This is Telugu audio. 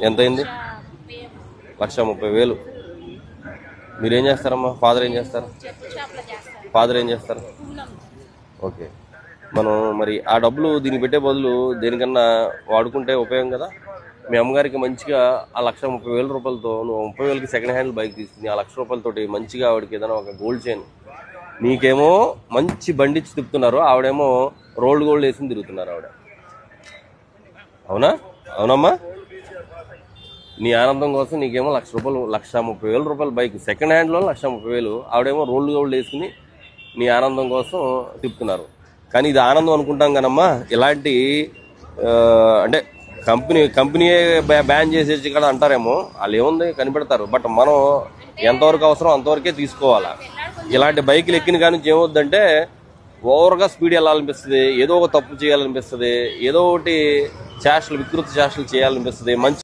ఎంత అయింది? 1,30,000. మీరేం చేస్తారమ్మా? ఫాదర్ ఏం చేస్తారు? ఫాదర్ ఏం చేస్తారు? ఓకే. మనం మరి ఆ డబ్బులు దీనికి పెట్టే బదులు దేనికన్నా వాడుకుంటే ఉపయోగం కదా. మీ అమ్మగారికి మంచిగా ఆ 1,30,000 రూపాయలతో నువ్వు 30,000కి సెకండ్ హ్యాండ్ బైక్ తీసుకుని ఆ 1,00,000 రూపాయలతోటి మంచిగా ఆవిడకి ఏదైనా ఒక గోల్డ్ చైన్, నీకేమో మంచి బండిచ్చి తిప్పుతున్నారు, ఆవిడేమో రోల్డ్ గోల్డ్ వేసి తిరుగుతున్నారు ఆవిడ. అవునా? అవునమ్మా. నీ ఆనందం కోసం నీకేమో 1,00,000 రూపాయలు, 1,30,000 రూపాయల బైక్ సెకండ్ హ్యాండ్లో 1,30,000, ఆవిడేమో రోల్డ్ గోల్డ్ వేసుకుని నీ ఆనందం కోసం తిప్పుతున్నారు. కానీ ఇది ఆనందం అనుకుంటాం కానమ్మా, ఇలాంటి అంటే కంపెనీయే బ్యాన్ చేసేసి ఇక్కడ అంటారేమో, వాళ్ళు ఏముంది కనిపెడతారు. బట్ మనం ఎంతవరకు అవసరం అంతవరకే తీసుకోవాలా. ఇలాంటి బైకులు ఎక్కిన కానీ ఏమవుద్దంటే ఓవర్గా స్పీడ్ వెళ్ళాలనిపిస్తుంది, ఏదో ఒక తప్పు చేయాలనిపిస్తుంది, ఏదో ఒకటి వికృత చేష్టలు చేయాలనిపిస్తుంది. మంచి